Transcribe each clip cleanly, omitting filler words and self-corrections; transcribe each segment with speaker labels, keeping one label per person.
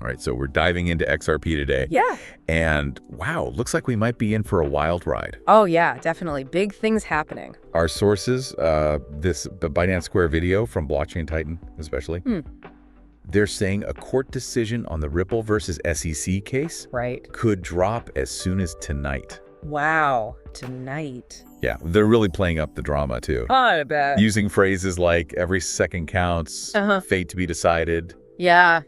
Speaker 1: All right, so we're diving into XRP today.
Speaker 2: Yeah.
Speaker 1: And wow, looks like we might be in for a wild ride.
Speaker 2: Oh, yeah, definitely. Big things happening.
Speaker 1: Our sources, the Binance Square video from Blockchain Titan especially, they're saying a court decision on the Ripple versus SEC case could drop as soon as tonight.
Speaker 2: Wow, tonight.
Speaker 1: Yeah, they're really playing up the drama too.
Speaker 2: I bet.
Speaker 1: Using phrases like every second counts, fate to be decided.
Speaker 2: Yeah.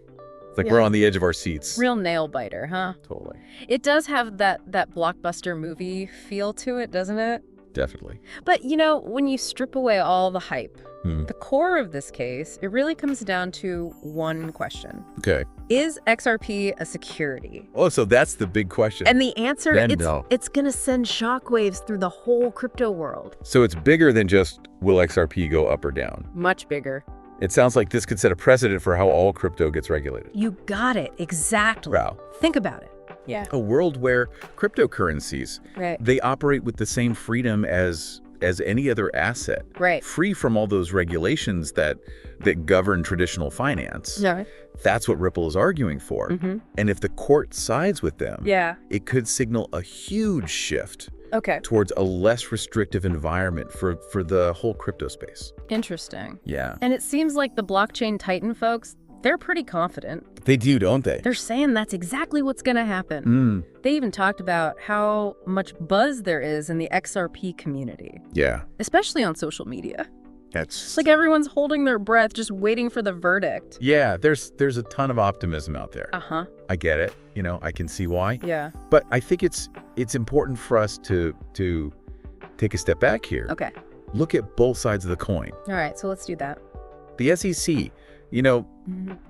Speaker 1: It's like we're on the edge of our seats.
Speaker 2: Real nail biter, huh?
Speaker 1: Totally.
Speaker 2: It does have that blockbuster movie feel to it, doesn't it?
Speaker 1: Definitely.
Speaker 2: But, you know, when you strip away all the hype, the core of this case, it really comes down to one question.
Speaker 1: Okay.
Speaker 2: Is XRP a security?
Speaker 1: Oh, so that's the big question.
Speaker 2: And the answer,
Speaker 1: no.
Speaker 2: it's going to send shockwaves through the whole crypto world.
Speaker 1: So it's bigger than just will XRP go up or down?
Speaker 2: Much bigger.
Speaker 1: It sounds like this could set a precedent for how all crypto gets regulated.
Speaker 2: You got it. Exactly.
Speaker 1: Wow.
Speaker 2: Think about it. Yeah.
Speaker 1: A world where cryptocurrencies, they operate with the same freedom as any other asset.
Speaker 2: Right.
Speaker 1: Free from all those regulations that govern traditional finance.
Speaker 2: Yeah.
Speaker 1: That's what Ripple is arguing for. And if the court sides with them, it could signal a huge shift towards a less restrictive environment for the whole crypto space.
Speaker 2: Interesting.
Speaker 1: Yeah.
Speaker 2: And it seems like the Blockchain Titan folks, they're pretty confident.
Speaker 1: They do, don't they?
Speaker 2: They're saying that's exactly what's going to happen. They even talked about how much buzz there is in the XRP community.
Speaker 1: Yeah.
Speaker 2: Especially on social media.
Speaker 1: It's
Speaker 2: like everyone's holding their breath, just waiting for the verdict.
Speaker 1: Yeah, there's a ton of optimism out there. I get it. You know, I can see why.
Speaker 2: Yeah.
Speaker 1: But I think it's important for us to take a step back here.
Speaker 2: Okay.
Speaker 1: Look at both sides of the coin.
Speaker 2: All right, so let's do that.
Speaker 1: The SEC, you know,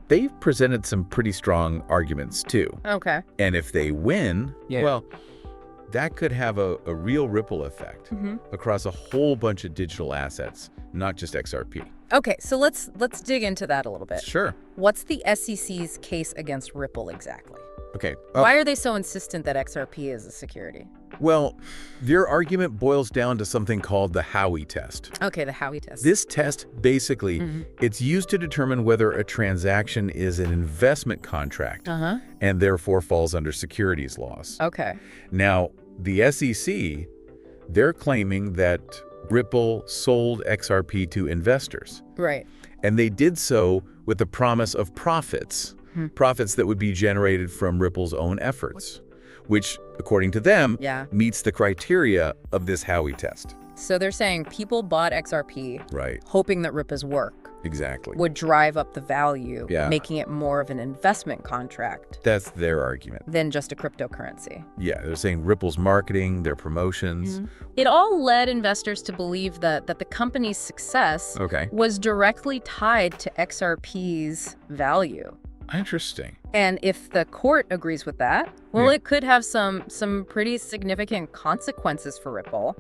Speaker 1: they've presented some pretty strong arguments too.
Speaker 2: Okay.
Speaker 1: And if they win, well, that could have a real ripple effect across a whole bunch of digital assets, not just XRP.
Speaker 2: Okay, so let's dig into that a little bit.
Speaker 1: Sure.
Speaker 2: What's the SEC's case against Ripple exactly?
Speaker 1: Okay.
Speaker 2: Why are they so insistent that XRP is a security?
Speaker 1: Well, their argument boils down to something called the Howey test.
Speaker 2: Okay, the Howey test.
Speaker 1: This test, basically, it's used to determine whether a transaction is an investment contract and therefore falls under securities laws.
Speaker 2: Okay.
Speaker 1: Now, the SEC, they're claiming that Ripple sold XRP to investors.
Speaker 2: Right.
Speaker 1: And they did so with the promise of profits, profits that would be generated from Ripple's own efforts, which, according to them, meets the criteria of this Howey test.
Speaker 2: So they're saying people bought XRP hoping that Ripple's work would drive up the value, making it more of an investment contract.
Speaker 1: That's their argument.
Speaker 2: Than just a cryptocurrency.
Speaker 1: Yeah, they're saying Ripple's marketing, their promotions.
Speaker 2: It all led investors to believe that the company's success was directly tied to XRP's value.
Speaker 1: Interesting.
Speaker 2: And if the court agrees with that, well, it could have some pretty significant consequences for Ripple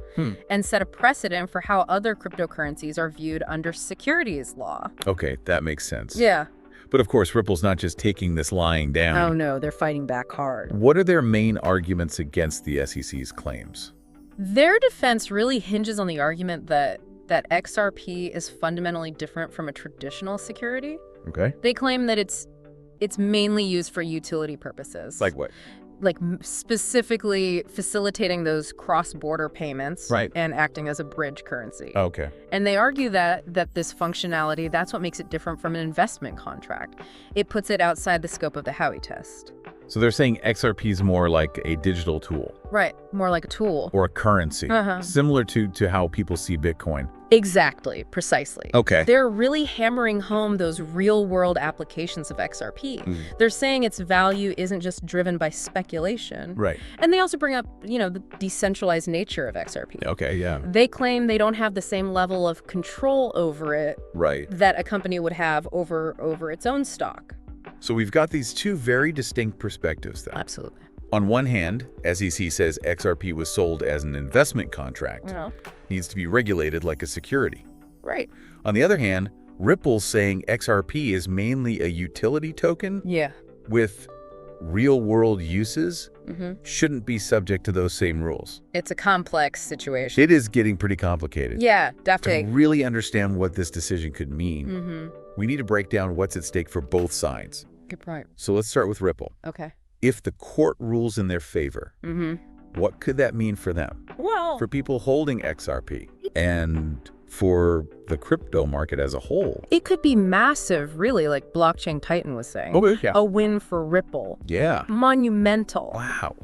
Speaker 2: and set a precedent for how other cryptocurrencies are viewed under securities law.
Speaker 1: Okay, that makes sense.
Speaker 2: Yeah.
Speaker 1: But of course, Ripple's not just taking this lying down.
Speaker 2: Oh, no, they're fighting back hard.
Speaker 1: What are their main arguments against the SEC's claims?
Speaker 2: Their defense really hinges on the argument that XRP is fundamentally different from a traditional security. Okay. They claim that it's mainly used for utility purposes.
Speaker 1: Like what?
Speaker 2: Like specifically facilitating those cross-border payments and acting as a bridge currency.
Speaker 1: Okay.
Speaker 2: And they argue that this functionality, that's what makes it different from an investment contract. It puts it outside the scope of the Howey test.
Speaker 1: So they're saying XRP is more like a digital tool.
Speaker 2: Right, more like a tool.
Speaker 1: Or a currency, similar to how people see Bitcoin.
Speaker 2: Exactly, precisely.
Speaker 1: Okay.
Speaker 2: They're really hammering home those real-world applications of XRP. They're saying its value isn't just driven by speculation.
Speaker 1: Right.
Speaker 2: And they also bring up, you know, the decentralized nature of XRP.
Speaker 1: Okay, yeah.
Speaker 2: They claim they don't have the same level of control over it that a company would have over its own stock.
Speaker 1: So we've got these two very distinct perspectives, though.
Speaker 2: Absolutely.
Speaker 1: On one hand, SEC says XRP was sold as an investment contract. Needs to be regulated like a security.
Speaker 2: Right.
Speaker 1: On the other hand, Ripple's saying XRP is mainly a utility token with real-world uses, shouldn't be subject to those same rules.
Speaker 2: It's a complex situation.
Speaker 1: It is getting pretty complicated.
Speaker 2: Yeah, definitely.
Speaker 1: To really understand what this decision could mean, we need to break down what's at stake for both sides.
Speaker 2: Good point.
Speaker 1: So let's start with Ripple.
Speaker 2: Okay.
Speaker 1: If the court rules in their favor, what could that mean for them?
Speaker 2: Well,
Speaker 1: For people holding XRP and for the crypto market as a whole?
Speaker 2: it could be massive, really, like Blockchain Titan was saying.
Speaker 1: Yeah.
Speaker 2: A win for Ripple.
Speaker 1: Yeah.
Speaker 2: Monumental.
Speaker 1: Wow.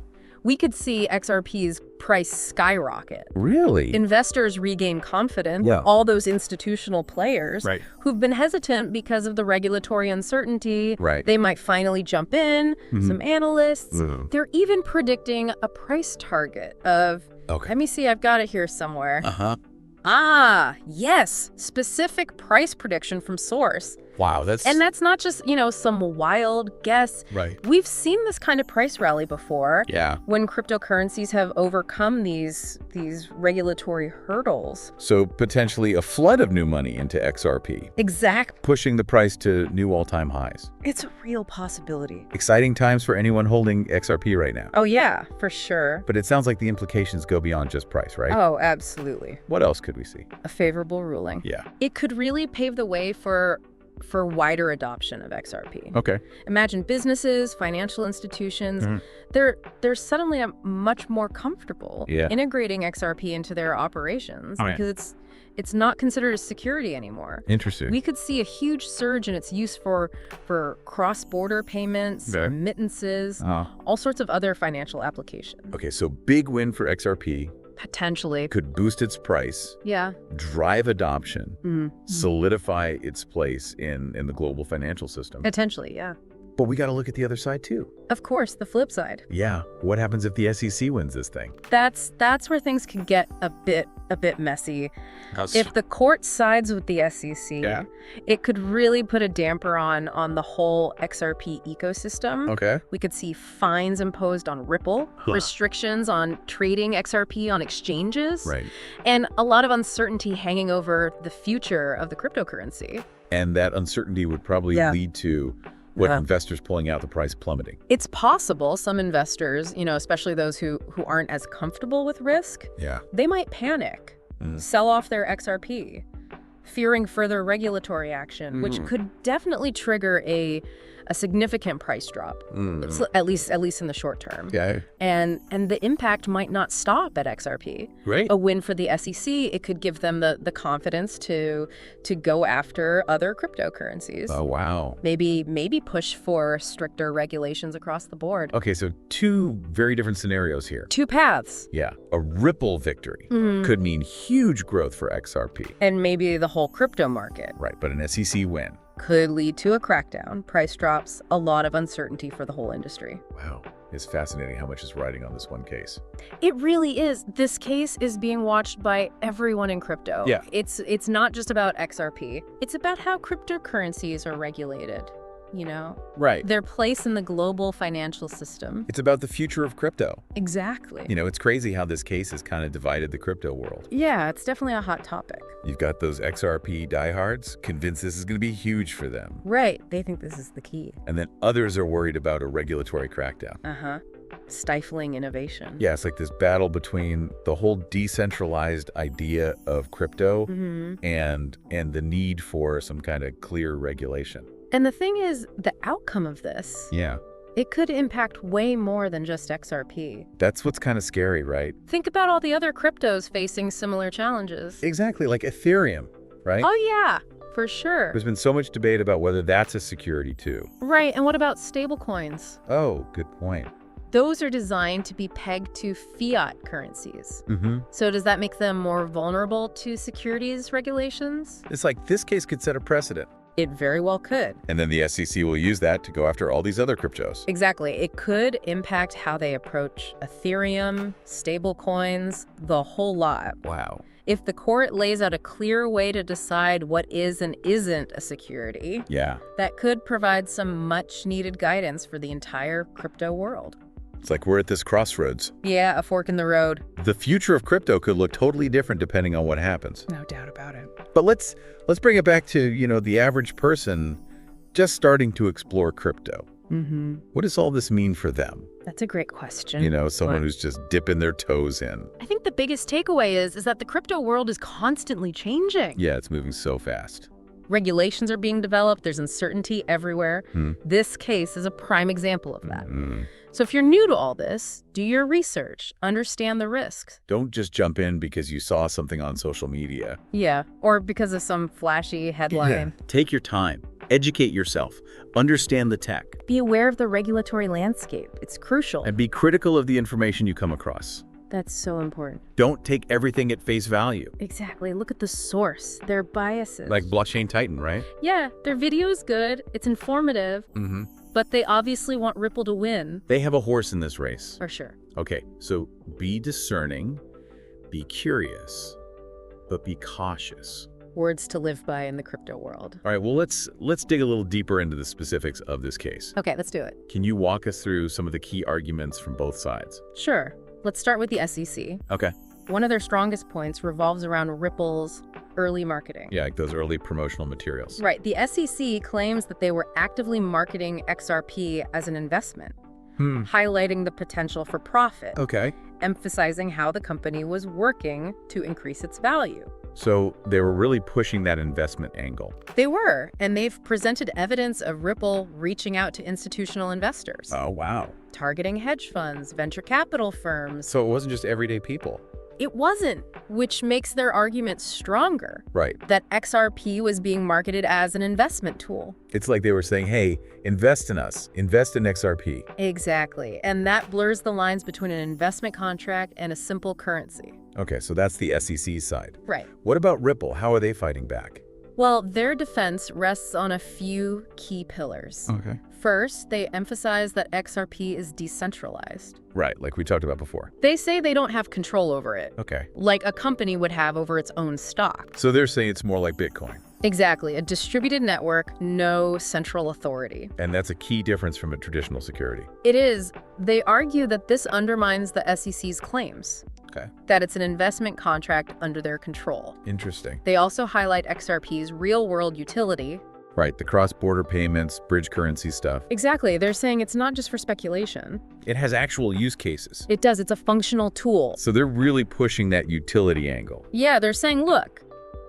Speaker 2: We could see XRP's price skyrocket.
Speaker 1: Really?
Speaker 2: Investors regain confidence.
Speaker 1: Yeah.
Speaker 2: All those institutional players
Speaker 1: Right.
Speaker 2: who've been hesitant because of the regulatory uncertainty.
Speaker 1: Right.
Speaker 2: They might finally jump in. Some analysts.
Speaker 1: Mhm.
Speaker 2: They're even predicting a price target of,
Speaker 1: Okay.
Speaker 2: let me see, I've got it here somewhere.
Speaker 1: Uh-huh.
Speaker 2: Ah, yes, specific price prediction from source.
Speaker 1: Wow, that's...
Speaker 2: And that's not just, some wild guess.
Speaker 1: Right.
Speaker 2: We've seen this kind of price rally before.
Speaker 1: Yeah.
Speaker 2: When cryptocurrencies have overcome these regulatory hurdles.
Speaker 1: So potentially a flood of new money into XRP,
Speaker 2: Exactly.
Speaker 1: pushing the price to new all-time highs.
Speaker 2: It's a real possibility.
Speaker 1: Exciting times for anyone holding XRP right now.
Speaker 2: Oh, yeah, for sure.
Speaker 1: But it sounds like the implications go beyond just price, right?
Speaker 2: Oh, absolutely.
Speaker 1: What else could we see?
Speaker 2: A favorable ruling.
Speaker 1: Yeah.
Speaker 2: It could really pave the way for wider adoption of XRP.
Speaker 1: Okay.
Speaker 2: Imagine businesses, financial institutions, they're suddenly much more comfortable integrating XRP into their operations because it's not considered a security anymore.
Speaker 1: Interesting.
Speaker 2: We could see a huge surge in its use for cross-border payments, remittances, all sorts of other financial applications.
Speaker 1: Okay, so big win for XRP.
Speaker 2: Potentially.
Speaker 1: Could boost its price,
Speaker 2: Yeah.
Speaker 1: drive adoption, solidify its place in the global financial system.
Speaker 2: Potentially, yeah.
Speaker 1: But we got to look at the other side too.
Speaker 2: Of course, the flip side.
Speaker 1: Yeah. What happens if the SEC wins this thing?
Speaker 2: That's where things can get a bit messy. If the court sides with the SEC, it could really put a damper on the whole XRP ecosystem.
Speaker 1: Okay.
Speaker 2: We could see fines imposed on Ripple, restrictions on trading XRP on exchanges,
Speaker 1: Right.
Speaker 2: and a lot of uncertainty hanging over the future of the cryptocurrency.
Speaker 1: And that uncertainty would probably lead to what investors pulling out, the price plummeting.
Speaker 2: It's possible some investors, especially those who aren't as comfortable with risk, they might panic, sell off their XRP, fearing further regulatory action, which could definitely trigger a significant price drop, it's at least in the short term.
Speaker 1: Yeah.
Speaker 2: And the impact might not stop at XRP.
Speaker 1: Great.
Speaker 2: A win for the SEC, it could give them the confidence to go after other cryptocurrencies.
Speaker 1: Oh, wow.
Speaker 2: Maybe push for stricter regulations across the board.
Speaker 1: Okay, so two very different scenarios here.
Speaker 2: Two paths.
Speaker 1: Yeah. A Ripple victory could mean huge growth for XRP.
Speaker 2: And maybe the whole crypto market.
Speaker 1: Right, but an SEC win
Speaker 2: could lead to a crackdown, price drops, a lot of uncertainty for the whole industry.
Speaker 1: Wow. It's fascinating how much is riding on this one case.
Speaker 2: It really is. This case is being watched by everyone in crypto.
Speaker 1: Yeah.
Speaker 2: It's not just about XRP. It's about how cryptocurrencies are regulated,
Speaker 1: Right.
Speaker 2: Their place in the global financial system.
Speaker 1: It's about the future of crypto.
Speaker 2: Exactly.
Speaker 1: It's crazy how this case has kind of divided the crypto world.
Speaker 2: Yeah, it's definitely a hot topic.
Speaker 1: You've got those XRP diehards convinced this is going to be huge for them.
Speaker 2: Right. They think this is the key.
Speaker 1: And then others are worried about a regulatory crackdown.
Speaker 2: Stifling innovation.
Speaker 1: Yeah, it's like this battle between the whole decentralized idea of crypto and the need for some kind of clear regulation.
Speaker 2: And the thing is, the outcome of this, it could impact way more than just XRP.
Speaker 1: That's what's kind of scary, right?
Speaker 2: Think about all the other cryptos facing similar challenges.
Speaker 1: Exactly, like Ethereum, right?
Speaker 2: Oh, yeah, for sure.
Speaker 1: There's been so much debate about whether that's a security too.
Speaker 2: Right, and what about stablecoins?
Speaker 1: Oh, good point.
Speaker 2: Those are designed to be pegged to fiat currencies. So does that make them more vulnerable to securities regulations?
Speaker 1: It's like this case could set a precedent.
Speaker 2: It very well could.
Speaker 1: And then the SEC will use that to go after all these other cryptos.
Speaker 2: Exactly. It could impact how they approach Ethereum, stablecoins, the whole lot.
Speaker 1: Wow.
Speaker 2: If the court lays out a clear way to decide what is and isn't a security, that could provide some much-needed guidance for the entire crypto world.
Speaker 1: It's like we're at this crossroads.
Speaker 2: Yeah, a fork in the road.
Speaker 1: The future of crypto could look totally different depending on what happens.
Speaker 2: No doubt about it.
Speaker 1: But let's bring it back to, the average person just starting to explore crypto. What does all this mean for them?
Speaker 2: That's a great question.
Speaker 1: Someone who's just dipping their toes in.
Speaker 2: I think the biggest takeaway is that the crypto world is constantly changing.
Speaker 1: Yeah, it's moving so fast.
Speaker 2: Regulations are being developed. There's uncertainty everywhere. This case is a prime example of that. So if you're new to all this, do your research, understand the risks.
Speaker 1: Don't just jump in because you saw something on social media.
Speaker 2: Yeah, or because of some flashy headline.
Speaker 3: Take your time. Educate yourself. Understand the tech.
Speaker 2: Be aware of the regulatory landscape. It's crucial.
Speaker 1: And be critical of the information you come across.
Speaker 2: That's so important.
Speaker 1: Don't take everything at face value.
Speaker 2: Exactly. Look at the source, their biases.
Speaker 1: Like Blockchain Titan, right?
Speaker 2: Yeah, their video is good. It's informative. But they obviously want Ripple to win.
Speaker 1: They have a horse in this race.
Speaker 2: For sure.
Speaker 1: Okay, so be discerning, be curious, but be cautious.
Speaker 2: Words to live by in the crypto world.
Speaker 1: All right, well, let's dig a little deeper into the specifics of this case.
Speaker 2: Okay, let's do it.
Speaker 1: Can you walk us through some of the key arguments from both sides?
Speaker 2: Sure. Let's start with the SEC.
Speaker 1: Okay.
Speaker 2: One of their strongest points revolves around Ripple's early marketing.
Speaker 1: Yeah, like those early promotional materials.
Speaker 2: Right. The SEC claims that they were actively marketing XRP as an investment, highlighting the potential for profit.
Speaker 1: Okay.
Speaker 2: Emphasizing how the company was working to increase its value.
Speaker 1: So they were really pushing that investment angle.
Speaker 2: They were, and they've presented evidence of Ripple reaching out to institutional investors.
Speaker 1: Oh, wow.
Speaker 2: Targeting hedge funds, venture capital firms.
Speaker 1: So it wasn't just everyday people.
Speaker 2: It wasn't, which makes their argument stronger.
Speaker 1: Right.
Speaker 2: That XRP was being marketed as an investment tool.
Speaker 1: It's like they were saying, hey, invest in us, invest in XRP.
Speaker 2: Exactly. And that blurs the lines between an investment contract and a simple currency.
Speaker 1: Okay, so that's the SEC side.
Speaker 2: Right.
Speaker 1: What about Ripple? How are they fighting back?
Speaker 2: Well, their defense rests on a few key pillars.
Speaker 1: Okay.
Speaker 2: First, they emphasize that XRP is decentralized.
Speaker 1: Right, like we talked about before.
Speaker 2: They say they don't have control over it.
Speaker 1: Okay.
Speaker 2: Like a company would have over its own stock.
Speaker 1: So they're saying it's more like Bitcoin.
Speaker 2: Exactly. A distributed network, no central authority.
Speaker 1: And that's a key difference from a traditional security.
Speaker 2: It is. They argue that this undermines the SEC's claims.
Speaker 1: Okay.
Speaker 2: That it's an investment contract under their control.
Speaker 1: Interesting.
Speaker 2: They also highlight XRP's real-world utility.
Speaker 1: Right, the cross-border payments, bridge currency stuff.
Speaker 2: Exactly. They're saying it's not just for speculation.
Speaker 1: It has actual use cases.
Speaker 2: It does. It's a functional tool.
Speaker 1: So they're really pushing that utility angle.
Speaker 2: Yeah, they're saying, look,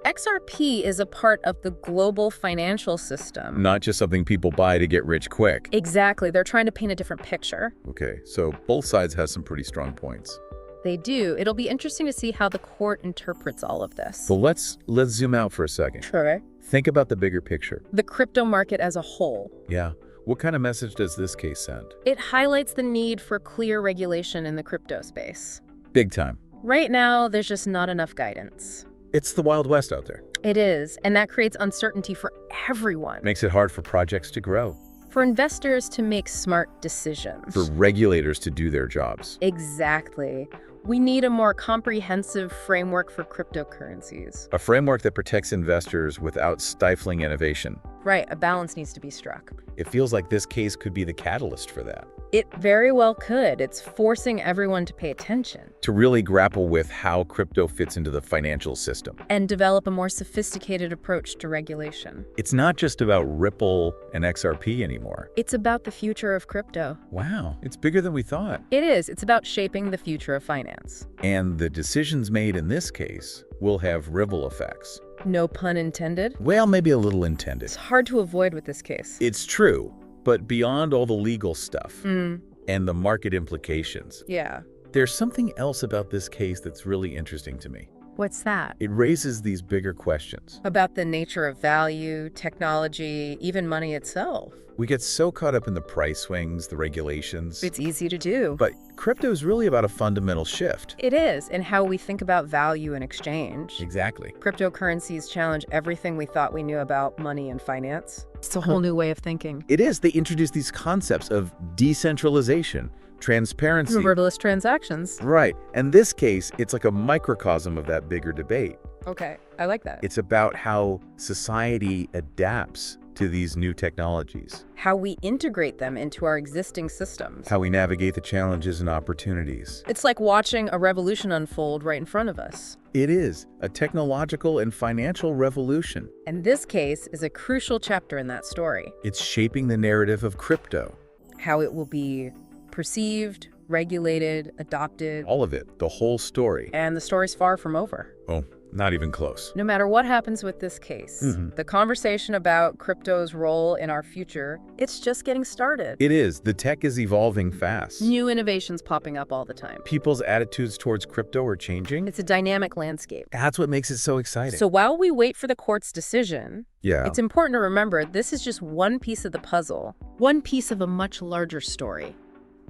Speaker 2: XRP is a part of the global financial system.
Speaker 1: Not just something people buy to get rich quick.
Speaker 2: Exactly. They're trying to paint a different picture.
Speaker 1: Okay, so both sides have some pretty strong points.
Speaker 2: They do. It'll be interesting to see how the court interprets all of this.
Speaker 1: So let's zoom out for a second.
Speaker 2: Sure.
Speaker 1: Think about the bigger picture.
Speaker 2: The crypto market as a whole.
Speaker 1: Yeah. What kind of message does this case send?
Speaker 2: It highlights the need for clear regulation in the crypto space.
Speaker 1: Big time.
Speaker 2: Right now, there's just not enough guidance.
Speaker 1: It's the Wild West out there.
Speaker 2: It is, and that creates uncertainty for everyone.
Speaker 1: Makes it hard for projects to grow.
Speaker 2: For investors to make smart decisions.
Speaker 1: For regulators to do their jobs.
Speaker 2: Exactly. We need a more comprehensive framework for cryptocurrencies.
Speaker 1: A framework that protects investors without stifling innovation.
Speaker 2: Right, a balance needs to be struck.
Speaker 1: It feels like this case could be the catalyst for that.
Speaker 2: It very well could. It's forcing everyone to pay attention.
Speaker 1: To really grapple with how crypto fits into the financial system.
Speaker 2: And develop a more sophisticated approach to regulation.
Speaker 1: It's not just about Ripple and XRP anymore.
Speaker 2: It's about the future of crypto.
Speaker 1: Wow, it's bigger than we thought.
Speaker 2: It is. It's about shaping the future of finance.
Speaker 1: And the decisions made in this case will have ripple effects.
Speaker 2: No pun intended?
Speaker 1: Well, maybe a little intended.
Speaker 2: It's hard to avoid with this case.
Speaker 1: It's true, but beyond all the legal stuff and the market implications,
Speaker 2: yeah,
Speaker 1: there's something else about this case that's really interesting to me.
Speaker 2: What's that?
Speaker 1: It raises these bigger questions.
Speaker 2: About the nature of value, technology, even money itself.
Speaker 1: We get so caught up in the price swings, the regulations.
Speaker 2: It's easy to do.
Speaker 1: But crypto is really about a fundamental shift.
Speaker 2: It is, in how we think about value and exchange.
Speaker 1: Exactly.
Speaker 2: Cryptocurrencies challenge everything we thought we knew about money and finance. It's a whole new way of thinking.
Speaker 1: It is. They introduce these concepts of decentralization, transparency.
Speaker 2: Reverterless transactions.
Speaker 1: Right. And this case, it's like a microcosm of that bigger debate.
Speaker 2: Okay, I like that.
Speaker 1: It's about how society adapts to these new technologies.
Speaker 2: How we integrate them into our existing systems.
Speaker 1: How we navigate the challenges and opportunities.
Speaker 2: It's like watching a revolution unfold right in front of us.
Speaker 1: It is a technological and financial revolution.
Speaker 2: And this case is a crucial chapter in that story.
Speaker 1: It's shaping the narrative of crypto.
Speaker 2: How it will be perceived, regulated, adopted.
Speaker 1: All of it, the whole story.
Speaker 2: And the story's far from over.
Speaker 1: Oh, Not even close.
Speaker 2: No matter what happens with this case, the conversation about crypto's role in our future, it's just getting started.
Speaker 1: It is. The tech is evolving fast.
Speaker 2: New innovations popping up all the time.
Speaker 1: People's attitudes towards crypto are changing.
Speaker 2: It's a dynamic landscape.
Speaker 1: That's what makes it so exciting.
Speaker 2: So while we wait for the court's decision,
Speaker 1: yeah,
Speaker 2: it's important to remember this is just one piece of the puzzle, one piece of a much larger story.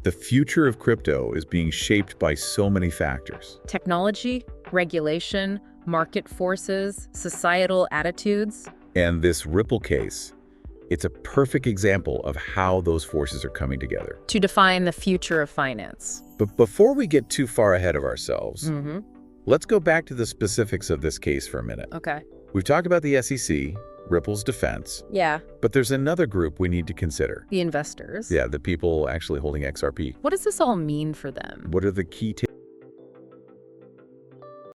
Speaker 1: the future of crypto is being shaped by so many factors.
Speaker 2: Technology, regulation, market forces, societal attitudes.
Speaker 1: And this Ripple case, it's a perfect example of how those forces are coming together.
Speaker 2: To define the future of finance.
Speaker 1: But before we get too far ahead of ourselves, let's go back to the specifics of this case for a minute.
Speaker 2: Okay.
Speaker 1: We've talked about the SEC, Ripple's defense.
Speaker 2: Yeah.
Speaker 1: But there's another group we need to consider.
Speaker 2: The investors.
Speaker 1: Yeah, the people actually holding XRP.
Speaker 2: What does this all mean for them?
Speaker 1: What are the key